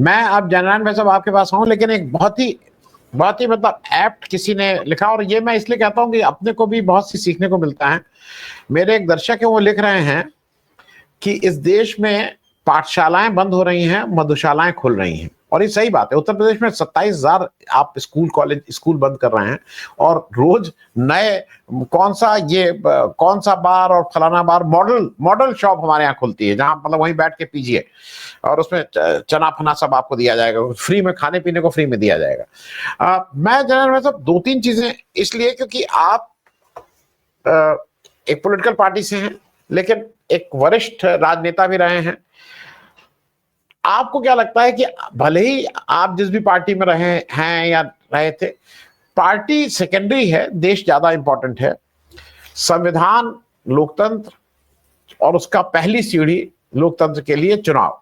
मैं अब जनरल भाई साहब आपके पास आऊं, लेकिन एक बहुत ही मतलब एप्ट किसी ने लिखा, और ये मैं इसलिए कहता हूं कि अपने को भी बहुत सी सीखने को मिलता है। मेरे एक दर्शक है, वो लिख रहे हैं कि इस देश में पाठशालाएं बंद हो रही हैं, मधुशालाएं खुल रही हैं। और ये सही बात है। उत्तर प्रदेश में 27,000 आप स्कूल बंद कर रहे हैं, और रोज नए कौन सा बार और फलाना बार मॉडल शॉप हमारे यहाँ खुलती है, जहां मतलब वहीं बैठ के पीजिए और उसमें चना फना सब आपको दिया जाएगा फ्री में, खाने पीने को फ्री में दिया जाएगा। मैं जनरल में सब 2-3 चीजें इसलिए, क्योंकि आप एक पॉलिटिकल पार्टी से हैं, लेकिन एक वरिष्ठ राजनेता भी रहे हैं। आपको क्या लगता है कि भले ही आप जिस भी पार्टी में रहे हैं या रहे थे, पार्टी सेकेंडरी है, देश ज्यादा इंपॉर्टेंट है। संविधान, लोकतंत्र, और उसका पहली सीढ़ी लोकतंत्र के लिए चुनाव।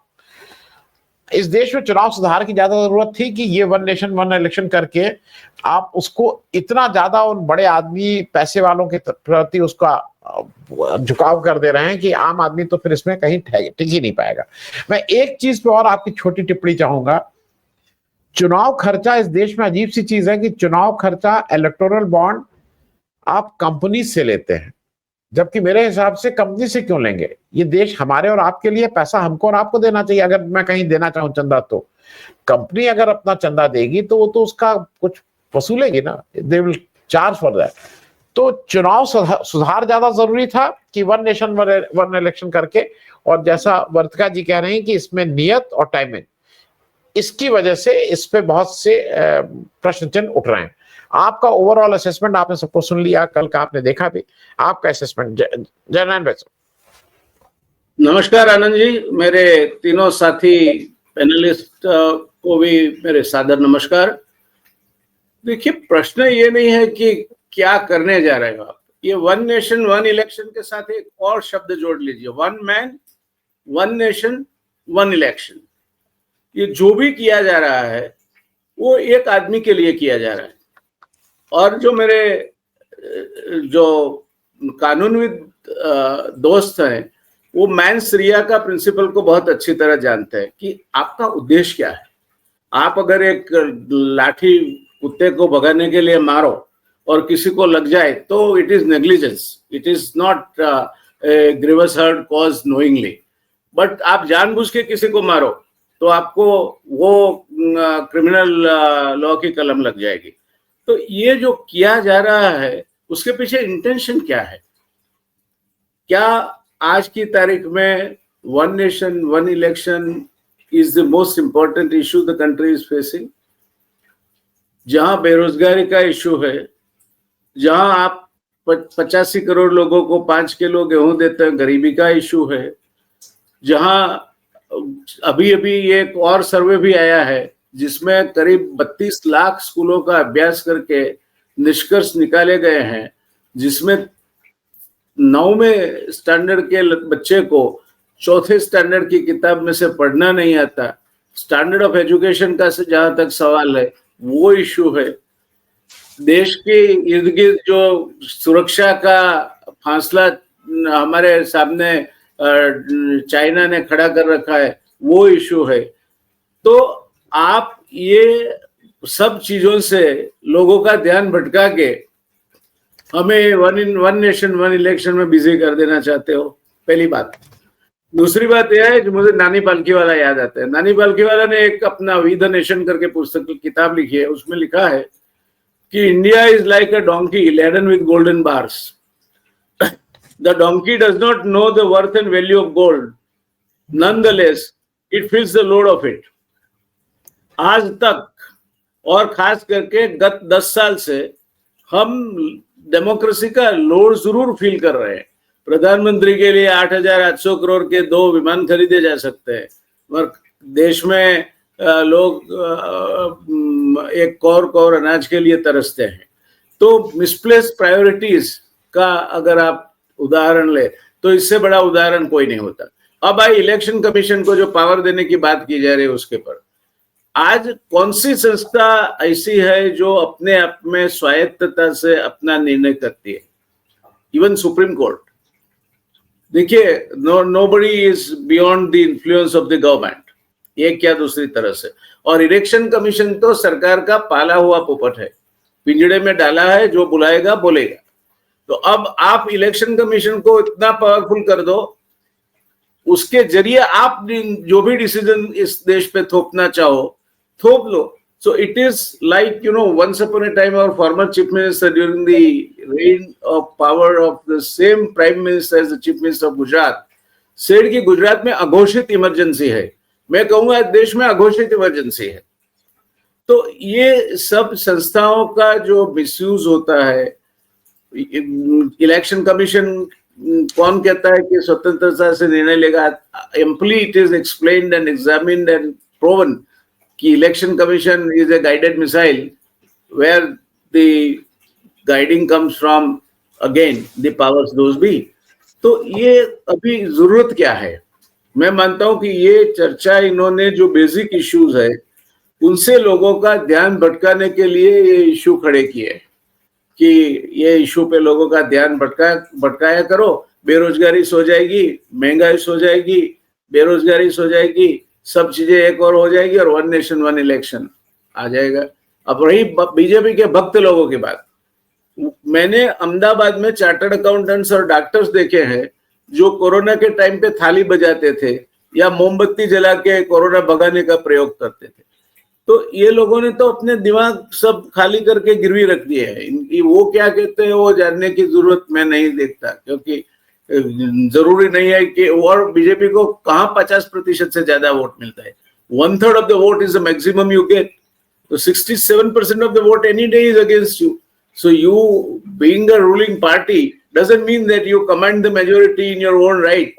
इस देश में चुनाव सुधार की ज्यादा जरूरत थी कि ये वन नेशन वन इलेक्शन करके आप उसको इतना ज्यादा उन बड़े आदमी पैसे वालों के प्रति उसका झुकाव कर दे रहे हैं कि आम आदमी तो फिर इसमें कहीं टिक ही नहीं पाएगा। मैं एक चीज पे और आपकी छोटी टिप्पणी चाहूंगा। चुनाव खर्चा इस देश में अजीब सी चीज है कि चुनाव खर्चा, इलेक्टोरल बॉन्ड आप कंपनी से लेते हैं, जबकि मेरे हिसाब से कंपनी से क्यों लेंगे? ये देश हमारे और आपके लिए, पैसा हमको और आपको देना चाहिए। अगर मैं कहीं देना चाहूं चंदा, तो कंपनी अगर अपना चंदा देगी तो वो तो उसका कुछ वसूलेगी ना, they will charge for that. तो चुनाव सुधार ज्यादा जरूरी था कि वन नेशन वन इलेक्शन करके, और जैसा वर्तिका जी कह रहे हैं कि इसमें नियत और टाइमिंग, इसकी वजह से इस पे बहुत से प्रश्न चिन्ह उठ रहे हैं। आपका ओवरऑल असेसमेंट, आपने सबको सुन लिया, कल का आपने देखा भी, आपका असेसमेंट जनरल भाई साहब। नमस्कार आनंद जी, मेरे तीनों साथी पैनलिस्ट को भी मेरे सादर नमस्कार। देखिए, प्रश्न ये नहीं है कि क्या करने जा रहे हो आप, ये वन नेशन वन इलेक्शन के साथ एक और शब्द जोड़ लीजिए, one man one nation one election. ये जो भी किया जा रहा है वो एक आदमी के लिए किया जा रहा है। और जो मेरे जो कानूनविद दोस्त हैं, वो मैन्स रिया का प्रिंसिपल को बहुत अच्छी तरह जानते हैं कि आपका उद्देश्य क्या है। आप अगर एक लाठी कुत्ते को भगाने के लिए मारो और किसी को लग जाए तो it is negligence, it is not grievous hurt cause knowingly. But आप जानबूझ के किसी को मारो तो आपको वो क्रिमिनल लॉ की कलम लग जाएगी। तो ये जो किया जा रहा है उसके पीछे इंटेंशन क्या है? क्या आज की तारीख में one nation one election is the most important issue the country is facing? जहां बेरोजगारी का इशू है, जहां आप 85 करोड़ लोगों को 5 किलो गेहूं देते हैं, गरीबी का इशू है, जहां अभी अभी एक और सर्वे भी आया है जिसमें करीब 32 लाख स्कूलों का अभ्यास करके निष्कर्ष निकाले गए हैं, जिसमें 9वें स्टैंडर्ड के बच्चे को 4थे स्टैंडर्ड की किताब में से पढ़ना नहीं आता। स्टैंडर्ड ऑफ एजुकेशन का जहां तक सवाल है वो इशू है। देश के इर्द गिर्द जो सुरक्षा का फासला हमारे सामने चाइना ने खड़ा कर रखा है वो इशू है। तो आप ये सब चीजों से लोगों का ध्यान भटका के हमें वन नेशन वन इलेक्शन में बिजी कर देना चाहते हो, पहली बात। दूसरी बात यह है, जो मुझे नानी पालकीवाला याद आता है। नानी पालकीवाला ने एक अपना वी द नेशन करके पुस्तक किताब लिखी है, उसमें लिखा है कि India is like a donkey laden with golden bars. The donkey does not know the worth and value of gold. Nonetheless, it feels the load of it. आज तक और खास करके गत 10 साल से हम डेमोक्रेसी का लोड जरूर फील कर रहे हैं। प्रधानमंत्री के लिए 8,800 करोड़ के 2 विमान खरीदे जा सकते हैं, और देश में लोग एक कौर अनाज के लिए तरसते हैं। तो मिसप्लेस प्रायोरिटीज का अगर आप उदाहरण ले तो इससे बड़ा उदाहरण कोई नहीं होता। अब आई इलेक्शन कमीशन को जो पावर देने की बात की जा रही है उसके पर, आज कौन सी संस्था ऐसी है जो अपने आप में स्वायत्तता से अपना निर्णय करती है? Even supreme court. देखिए, nobody is beyond the influence of the government. एक या दूसरी तरह से। और इलेक्शन कमीशन तो सरकार का पाला हुआ पोपट है, पिंजड़े में डाला है, जो बुलाएगा बोलेगा। तो अब आप इलेक्शन कमीशन को इतना पावरफुल कर दो, उसके जरिए आप जो भी डिसीजन इस देश पे थोपना चाहो थोप लो। So it is like, once upon a time our former chief minister, during the reign of power of the same prime minister as the chief minister of Gujarat, said कि गुजरात में अघोषित इमरजेंसी है। मैं कहूंगा देश में अघोषित इमरजेंसी है। तो ये सब संस्थाओं का जो मिसयूज होता है, इलेक्शन कमीशन कौन कहता है कि स्वतंत्रता से निर्णय लेगा? Amply it is explained and examined and proven कि election commission is a guided missile where the guiding comes from again the powers those be. तो ये अभी जरूरत क्या है? मैं मानता हूं कि ये चर्चा इन्होंने जो बेसिक इश्यूज है उनसे लोगों का ध्यान भटकाने के लिए ये इश्यू खड़े किए कि ये इश्यू पे लोगों का ध्यान भटकाया करो, बेरोजगारी सो जाएगी, महंगाई सो जाएगी, बेरोजगारी सो जाएगी, सब चीजें एक और हो जाएगी और वन नेशन वन इलेक्शन आ जाएगा। अब रही बीजेपी के भक्त लोगों की बात, मैंने अहमदाबाद में चार्टर्ड अकाउंटेंट्स और डॉक्टर्स देखे हैं जो कोरोना के टाइम पे थाली बजाते थे या मोमबत्ती जला के कोरोना भगाने का प्रयोग करते थे। तो ये लोगों ने तो अपने दिमाग सब खाली करके गिरवी रख दिए हैं। वो क्या कहते हैं वो जानने की जरूरत मैं नहीं देखता, क्योंकि जरूरी नहीं है कि, और बीजेपी को कहाँ 50% से ज्यादा वोट मिलता है? 1/3 of the vote is the maximum you get. तो 67% of the vote any day is against you. So you being a ruling party doesn't mean that you command the majority in your own right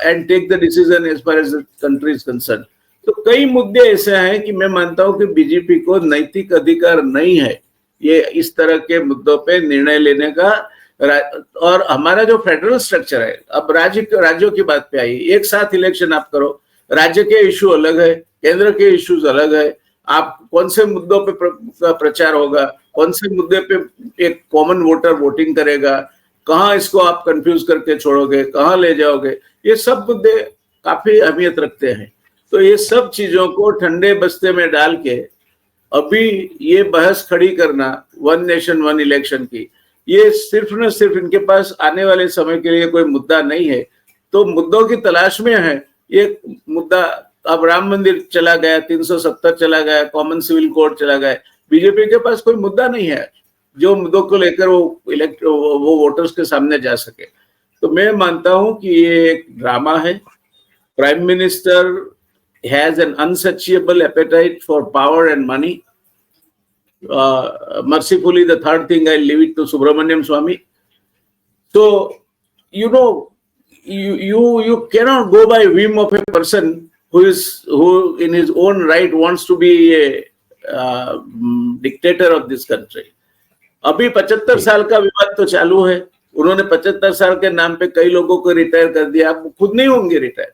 and take the decision as far as the country is concerned. तो कई मुद्दे ऐसे हैं कि मैं मानता हूं कि बीजेपी को नैतिक अधिकार नहीं है ये इस तरह के मुद्दों पे निर्णय लेने का। और हमारा जो फेडरल स्ट्रक्चर है, अब राज्यों की बात पे आई, एक साथ इलेक्शन आप करो, राज्य के इश्यू अलग है, केंद्र के इश्यूज अलग है, आप कौन से मुद्दों पे प्रचार होगा, कौन से मुद्दे पे एक कॉमन वोटर वोटिंग करेगा, कहाँ इसको आप कंफ्यूज करके छोड़ोगे, कहाँ ले जाओगे, ये सब मुद्दे काफी अहमियत रखते हैं। तो ये सब चीजों को ठंडे बस्ते में डाल के अभी ये बहस खड़ी करना वन नेशन वन इलेक्शन की, ये सिर्फ न सिर्फ इनके पास आने वाले समय के लिए कोई मुद्दा नहीं है, तो मुद्दों की तलाश में है। ये मुद्दा अब राम मंदिर चला गया, 370 चला गया, कॉमन सिविल कोड चला गया, बीजेपी के पास कोई मुद्दा नहीं है जो मुद्दों को लेकर वो वोटर्स के सामने जा सके। तो मैं मानता हूं कि ये एक ड्रामा है। Prime minister has an insatiable appetite for power and money. Mercifully the third thing I leave it to Subramanian Swamy. So you cannot go by whim of a person who in his own right wants to be a dictator of this country. अभी 75 साल का विवाद तो चालू है। उन्होंने 75 साल के नाम पे कई लोगों को रिटायर कर दिया, आप खुद नहीं होंगे रिटायर।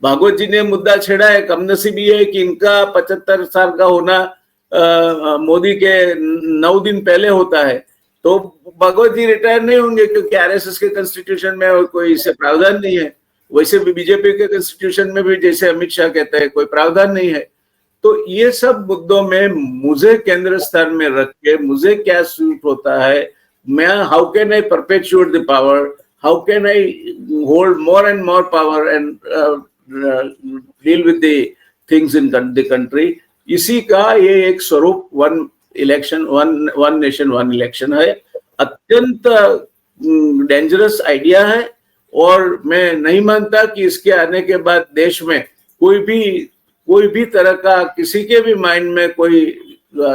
भागवत जी ने मुद्दा छेड़ा है, कमनसीबी है कि इनका 75 साल का होना मोदी के 9 दिन पहले होता है, तो भागवत जी रिटायर नहीं होंगे क्योंकि आरएसएस के कॉन्स्टिट्यूशन में कोई इससे प्रावधान नहीं है। वैसे भी बीजेपी के कॉन्स्टिट्यूशन में भी, जैसे अमित शाह कहते हैं, कोई प्रावधान नहीं है। तो ये सब मुद्दों में मुझे केंद्र स्थान में रख के मुझे क्या सूट होता है, मैं how can I perpetuate the power, how can I hold more and more power and deal with the things in the country, इसी का ये एक स्वरूप one election one nation one election है। अत्यंत डेंजरस आइडिया है और मैं नहीं मानता कि इसके आने के बाद देश में कोई भी तरह का किसी के भी माइंड में कोई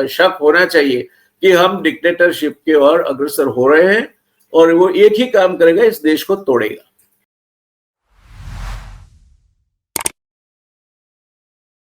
शक होना चाहिए कि हम डिक्टेटरशिप की ओर अग्रसर हो रहे हैं, और वो एक ही काम करेगा, इस देश को तोड़ेगा।